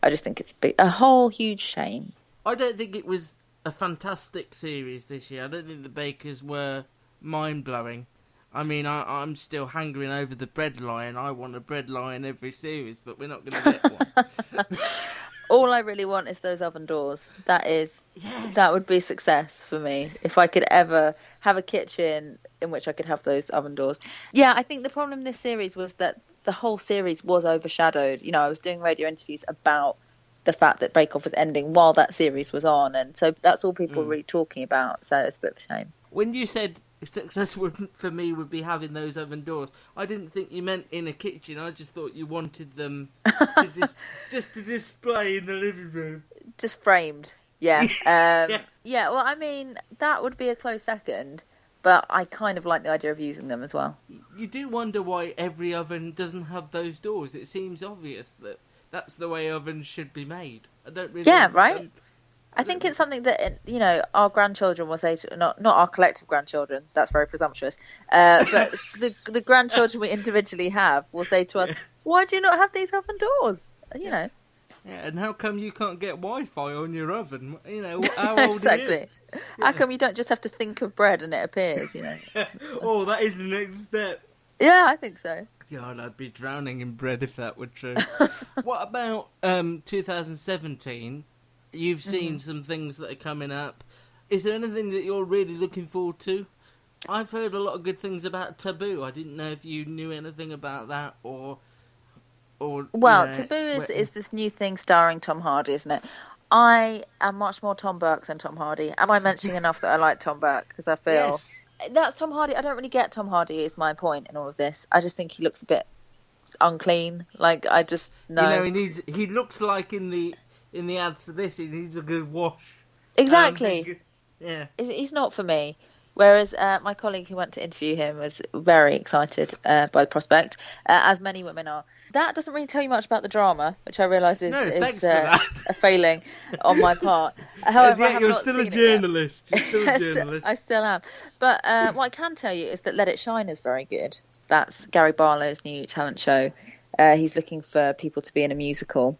I just think it's a whole huge shame. I don't think it was a fantastic series this year. I don't think the Bakers were mind-blowing. I mean, I'm still hangering over the bread lion. I want a bread lion every series, but we're not going to get one. All I really want is those oven doors. That would be success for me. If I could ever have a kitchen in which I could have those oven doors. Yeah, I think the problem this series was that the whole series was overshadowed. You know, I was doing radio interviews about the fact that Bake Off was ending while that series was on, and so that's all people were really talking about, so it's a bit of a shame. When you said success for me would be having those oven doors, I didn't think you meant in a kitchen. I just thought you wanted them just to display in the living room. Just framed, yeah. Yeah, well, I mean, that would be a close second, but I kind of like the idea of using them as well. You do wonder why every oven doesn't have those doors. It seems obvious that that's the way ovens should be made. I don't really understand. Right? I think it's something that, you know, our grandchildren will say to, not our collective grandchildren, that's very presumptuous, but the grandchildren we individually have will say to us, why do you not have these oven doors? You know. Yeah, and how come you can't get Wi-Fi on your oven? You know, how old exactly. are you? How come you don't just have to think of bread and it appears, you know? Oh, that is the next step. Yeah, I think so. God, I'd be drowning in bread if that were true. What about 2017? You've seen some things that are coming up. Is there anything that you're really looking forward to? I've heard a lot of good things about Taboo. I didn't know if you knew anything about that or. Well, Taboo is this new thing starring Tom Hardy, isn't it? I am much more Tom Burke than Tom Hardy. Am I mentioning enough that I like Tom Burke? Because I feel that's Tom Hardy. I don't really get Tom Hardy. Is my point in all of this. I just think he looks a bit unclean. Like I just know. You know, he looks like in the ads for this, he needs a good wash. Exactly. Yeah. He's not for me. Whereas my colleague who went to interview him was very excited by the prospect, as many women are. That doesn't really tell you much about the drama, which I realise is a failing on my part. However, yeah, you're still a journalist. You're still a journalist. I still am. But what I can tell you is that Let It Shine is very good. That's Gary Barlow's new talent show. He's looking for people to be in a musical,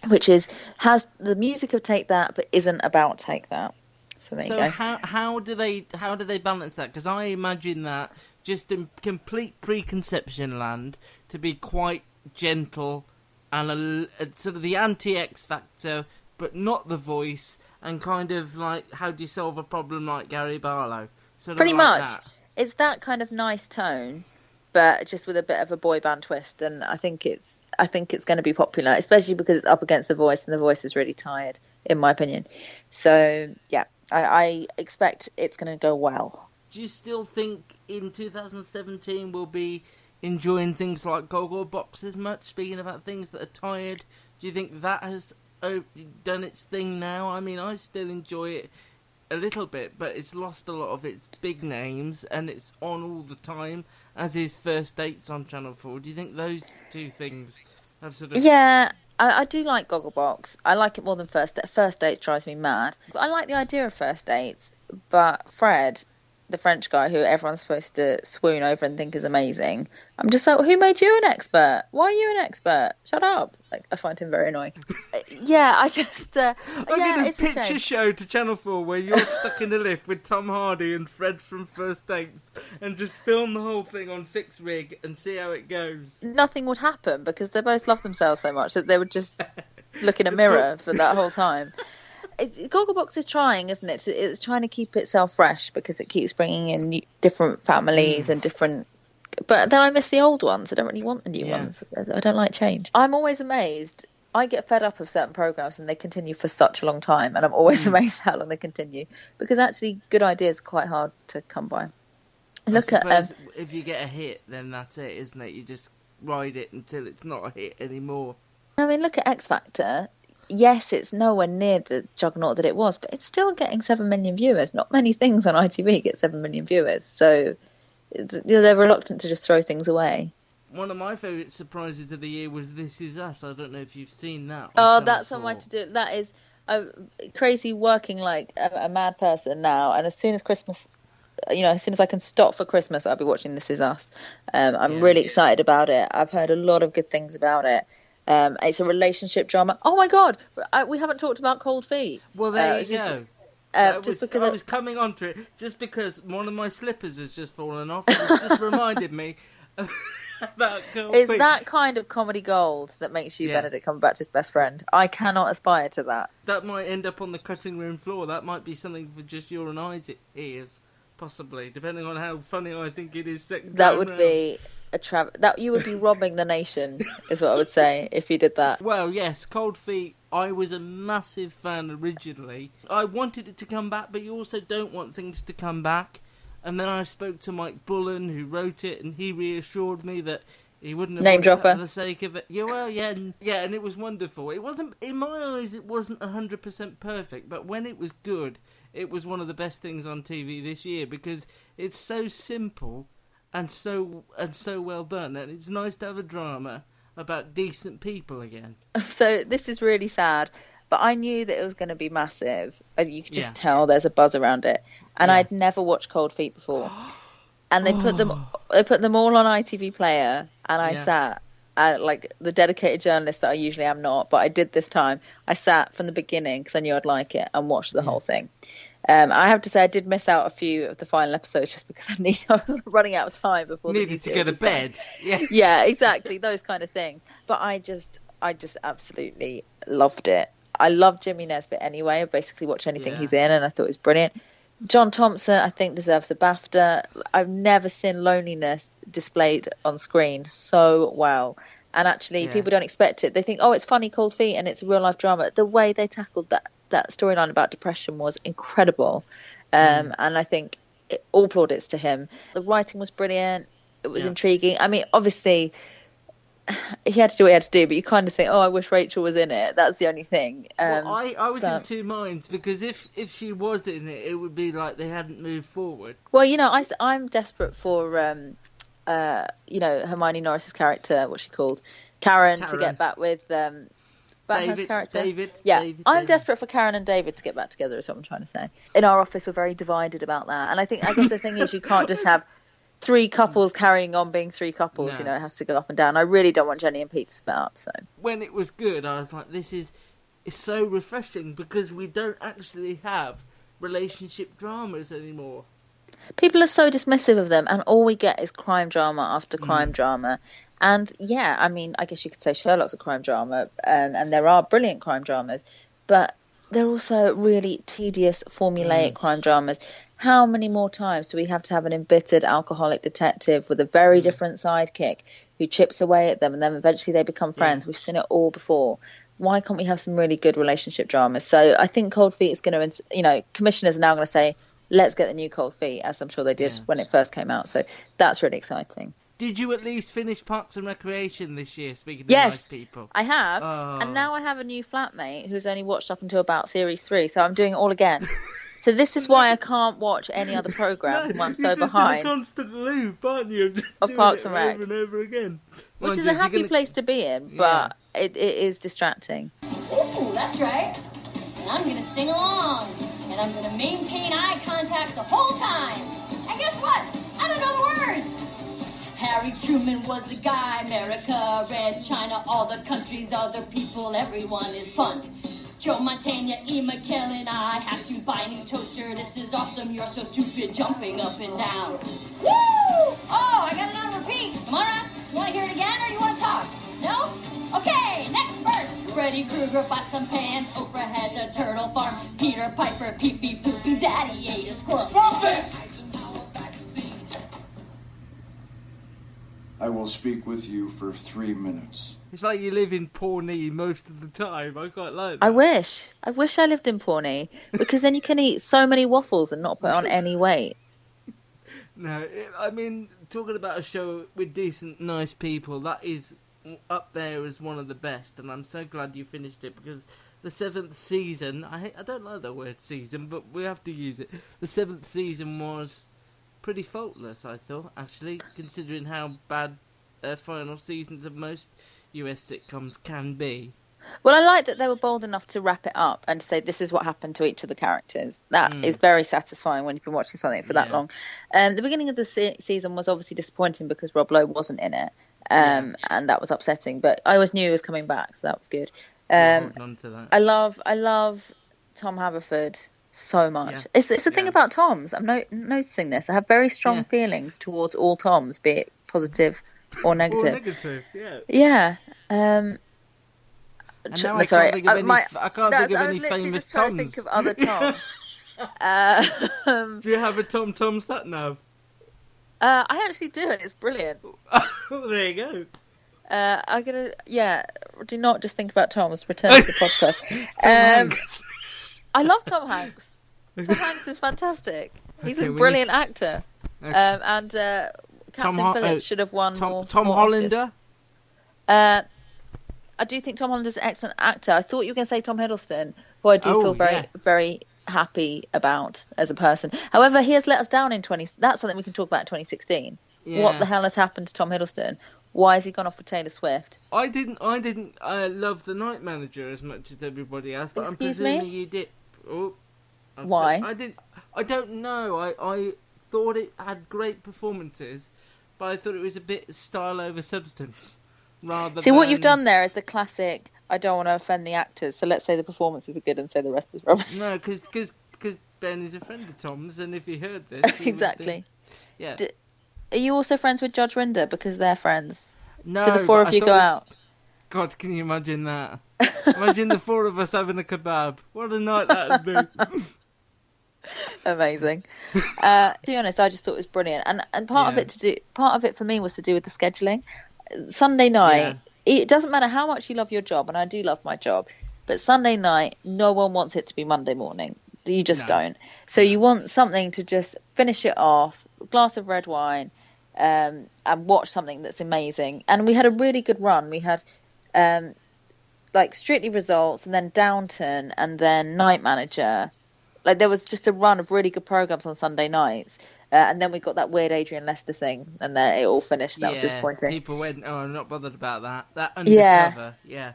which has the music of Take That, but isn't about Take That. So there you go. How do they balance that? Because I imagine that just in complete preconception land to be quite gentle and a sort of the anti-X Factor, but not the voice, and kind of like how do you solve a problem like Gary Barlow? Pretty much. It's that kind of nice tone, but just with a bit of a boy band twist, and I think it's going to be popular, especially because it's up against The Voice, and The Voice is really tired, in my opinion. So yeah, I expect it's going to go well. Do you still think in 2017 we'll be enjoying things like Gogglebox as much? Speaking about things that are tired, do you think that has done its thing now? I mean, I still enjoy it a little bit, but it's lost a lot of its big names, and it's on all the time, as is First Dates on Channel 4. Do you think those two things have sort of... Yeah, I do like Gogglebox. I like it more than First Dates. First Dates drives me mad. I like the idea of First Dates, but Fred, the French guy who everyone's supposed to swoon over and think is amazing, I'm just like, well, who made you an expert? Why are you an expert? Shut up. Like, I find him very annoying. Yeah, I just... I'm going to pitch a show to Channel 4 where you're stuck in a lift with Tom Hardy and Fred from First Dates and just film the whole thing on fixed rig and see how it goes. Nothing would happen because they both love themselves so much that they would just look in a mirror for that whole time. Gogglebox is trying, isn't it? It's trying to keep itself fresh because it keeps bringing in different families and different... But then I miss the old ones. I don't really want the new ones. I don't like change. I'm always amazed. I get fed up of certain programmes and they continue for such a long time, and I'm always amazed how long they continue, because actually good ideas are quite hard to come by. Look at if you get a hit, then that's it, isn't it? You just ride it until it's not a hit anymore. I mean, look at X Factor. Yes, it's nowhere near the juggernaut that it was, but it's still getting 7 million viewers. Not many things on ITV get 7 million viewers, so they're reluctant to just throw things away. One of my favourite surprises of the year was This Is Us. I don't know if you've seen that. Oh, that's on my to-do. That is crazy working like a mad person now, and as soon as Christmas... as soon as I can stop for Christmas, I'll be watching This Is Us. I'm really excited about it. I've heard a lot of good things about it. It's a relationship drama. Oh my God, we haven't talked about Cold Feet. Well, there you go. Because I was coming on to it just because one of my slippers has just fallen off. It just reminded me about Cold Feet. It's that kind of comedy gold that makes you Benedict Cumberbatch's best friend. I cannot aspire to that. That might end up on the cutting room floor. That might be something for just your and I's ears, possibly, depending on how funny I think it is. That would be that you would be robbing the nation, is what I would say, if you did that. Well, yes, Cold Feet, I was a massive fan originally. I wanted it to come back, but you also don't want things to come back. And then I spoke to Mike Bullen, who wrote it, and he reassured me that he wouldn't have name dropper for the sake of it. And it was wonderful. It wasn't, in my eyes, it wasn't 100% perfect, but when it was good, it was one of the best things on TV this year because it's so simple and so well done, and it's nice to have a drama about decent people again. So this is really sad, but I knew that it was going to be massive. You could just tell there's a buzz around it, and I'd never watched Cold Feet before. And they put them all on ITV Player, and I sat, like the dedicated journalist that I usually am not, but I did this time. I sat from the beginning because I knew I'd like it and watched the whole thing. I have to say I did miss out a few of the final episodes just because I was running out of time before needed to go to bed. Yeah, exactly, those kind of things. But I just absolutely loved it. I love Jimmy Nesbitt anyway. I basically watch anything he's in, and I thought it was brilliant. John Thompson, I think, deserves a BAFTA. I've never seen loneliness displayed on screen so well. And actually, people don't expect it. They think, oh, it's funny, Cold Feet, and it's a real-life drama. The way they tackled that storyline about depression was incredible. And I think all plaudits to him. The writing was brilliant. It was intriguing. I mean, obviously, he had to do what he had to do, but you kind of think, oh, I wish Rachel was in it. That's the only thing. Well, I was in two minds, because if she was in it, it would be like they hadn't moved forward. Well, I'm desperate for, Hermione Norris's character, what's she called? Karen, to get back with Batman's character. David. I'm desperate for Karen and David to get back together, is what I'm trying to say. In our office, we're very divided about that. And I guess the thing is, you can't just have three couples carrying on being three couples. No. It has to go up and down. I really don't want Jenny and Pete to split up. So when it was good, I was like, it's so refreshing, because we don't actually have relationship dramas anymore. People are so dismissive of them, and all we get is crime drama after crime drama. And I guess you could say Sherlock's a crime drama, and there are brilliant crime dramas, but they're also really tedious, formulaic crime dramas. How many more times do we have to have an embittered alcoholic detective with a very different sidekick who chips away at them, and then eventually they become friends? We've seen it all before. Why can't we have some really good relationship dramas? So I think Cold Feet is going to, commissioners are now going to say, let's get the new Cold Feet, as I'm sure they did when it first came out. So that's really exciting. Did you at least finish Parks and Recreation this year, speaking of nice people? I have. And now I have a new flatmate who's only watched up until about Series 3, so I'm doing it all again. So this is why I can't watch any other programmes when I'm so behind. You're just in a constant loop, aren't you? Of Parks and Rec. Over and over again. Which is a happy place to be in, but it is distracting. Ooh, that's right. And I'm going to sing along. And I'm going to maintain eye contact the whole time. And guess what? I don't know the words. Harry Truman was the guy. America, Red China, all the countries, other people, everyone is fun. Joe Montana, E. McKellen, I have to buy a new toaster. This is awesome, you're so stupid, jumping up and down. Woo! Oh, I got it on repeat. Am I right? You want to hear it again, or you want to talk? No? Okay, next verse. Freddy Krueger fought some pants. Oprah has a turtle farm. Peter Piper, pee-pee, poopy, daddy ate a squirrel. Stop it! I will speak with you for 3 minutes. It's like you live in Pawnee most of the time. I quite like that. I wish I lived in Pawnee, because then you can eat so many waffles and not put on any weight. No, talking about a show with decent, nice people, that is up there as one of the best, and I'm so glad you finished it, because the 7th season, I don't like that word season, but we have to use it. The 7th season was pretty faultless, I thought, actually, considering how bad final seasons of most US sitcoms can be. Well, I like that they were bold enough to wrap it up and say this is what happened to each of the characters. That is very satisfying when you've been watching something for that long. The beginning of the season was obviously disappointing because Rob Lowe wasn't in it. and that was upsetting. But I always knew he was coming back, so that was good. Holding on to that. I love Tom Haverford so much. Yeah. It's the thing about Toms. I'm noticing this. I have very strong feelings towards all Toms, be it positive or negative. Or negative, yeah. Yeah. And now I sorry, can't think of any famous just trying Toms. to think of other Toms. Do you have a Tom sat nav? I actually do, and it's brilliant. There you go. I'm gonna, do not just think about Tom's. Return to the podcast. Hanks. I love Tom Hanks. Tom Hanks is fantastic. He's a we brilliant need- actor. Okay. And Captain Phillips should have won more. Tom more Hollander? Oscars. I do think Tom Hollander's an excellent actor. I thought you were going to say Tom Hiddleston, who I do feel very happy about as a person. However, he has let us down in 20... That's something we can talk about in 2016. Yeah. What the hell has happened to Tom Hiddleston? Why has he gone off with Taylor Swift? I didn't love The Night Manager as much as everybody else, but Excuse I'm presuming me? you did. Oh, Why? I don't know. I thought it had great performances, but I thought it was a bit style over substance. See, what you've done there is the classic, I don't want to offend the actors, so let's say the performances are good and say the rest is rubbish. No, because Ben is a friend of Tom's, and if he heard this... he Exactly. Yeah. Are you also friends with Judge Rinder because they're friends? No, Do the four of you go out? God, can you imagine that? Imagine the four of us having a kebab. What a night that would be. Amazing. To be honest, I just thought it was brilliant, and part of it for me was to do with the scheduling. Sunday night, it doesn't matter how much you love your job, and I do love my job, but Sunday night, no one wants it to be Monday morning. You just don't. So you want something to just finish it off, a glass of red wine, and watch something that's amazing. And we had a really good run. We had like Strictly Results, and then Downton, and then Night Manager. Like there was just a run of really good programs on Sunday nights. And then we got that weird Adrian Lester thing, and then it all finished. That was disappointing. People went, "Oh, I'm not bothered about that." That undercover, yeah.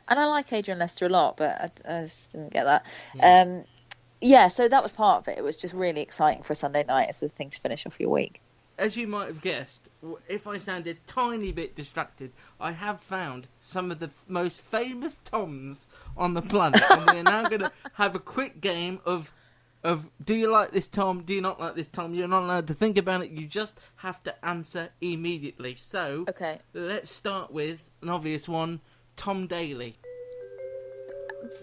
And I like Adrian Lester a lot, but I just didn't get that. So that was part of it. It was just really exciting for a Sunday night as the thing to finish off your week. As you might have guessed, if I sounded a tiny bit distracted, I have found some of the most famous Toms on the planet, and we are now going to have a quick game of do you like this Tom? Do you not like this Tom? You're not allowed to think about it. You just have to answer immediately. So, let's start with an obvious one, Tom Daly.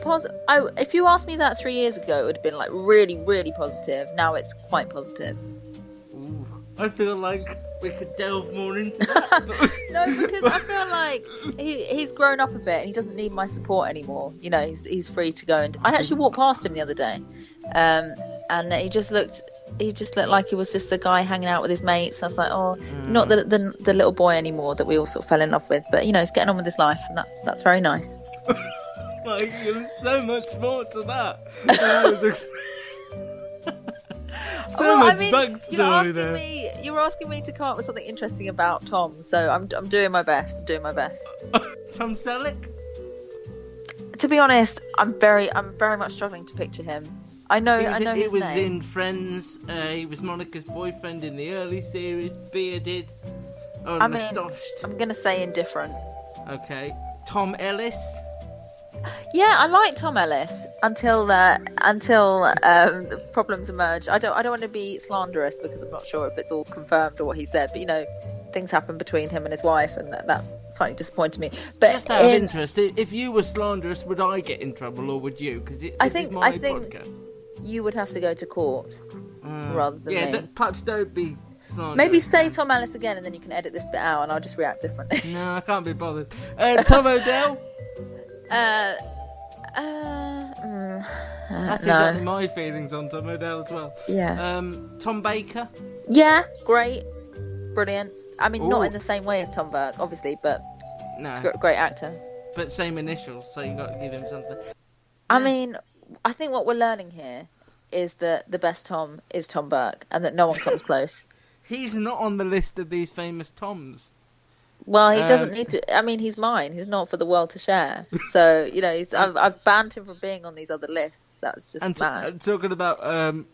If you asked me that 3 years ago, it would have been like really, really positive. Now it's quite positive. Ooh, I feel like we could delve more into that. No, because I feel like he's grown up a bit and he doesn't need my support anymore. You know, he's free to go. And I actually walked past him the other day, and he just looked like he was just a guy hanging out with his mates. I was like, not the little boy anymore that we all sort of fell in love with, but you know, he's getting on with his life, and that's very nice. Like, there's so much more to that. You were asking me to come up with something interesting about Tom, so I'm doing my best. Tom Selleck? To be honest, I'm very much struggling to picture him. I know he was name. in Friends. He was Monica's boyfriend in the early series. Bearded, moustached. I'm gonna say indifferent. Okay, Tom Ellis. Yeah, I like Tom Ellis until the problems emerge. I don't want to be slanderous because I'm not sure if it's all confirmed or what he said, but you know, things happen between him and his wife, and that slightly disappointed me. But just out of interest, if you were slanderous, would I get in trouble or would you? Because I think podcast. You would have to go to court rather than me. Perhaps don't be slanderous. Maybe say Tom Ellis again, and then you can edit this bit out, and I'll just react differently. No, I can't be bothered. Tom O'Dell. That's exactly my feelings on Tom O'Dell as well. Yeah. Tom Baker. Yeah, great, brilliant. I mean, not in the same way as Tom Burke, obviously, but great actor. But same initials, so you got to give him something. I mean, I think what we're learning here is that the best Tom is Tom Burke, and that no one comes close. He's not on the list of these famous Toms. Well, he doesn't need to. I mean, he's mine. He's not for the world to share. So, you know, I've banned him from being on these other lists. That's just mad. And talking about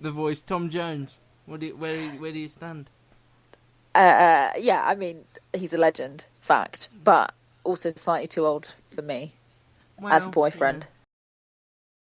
the voice, Tom Jones. Where do you stand? Yeah, I mean, he's a legend, fact, but also slightly too old for me as a boyfriend.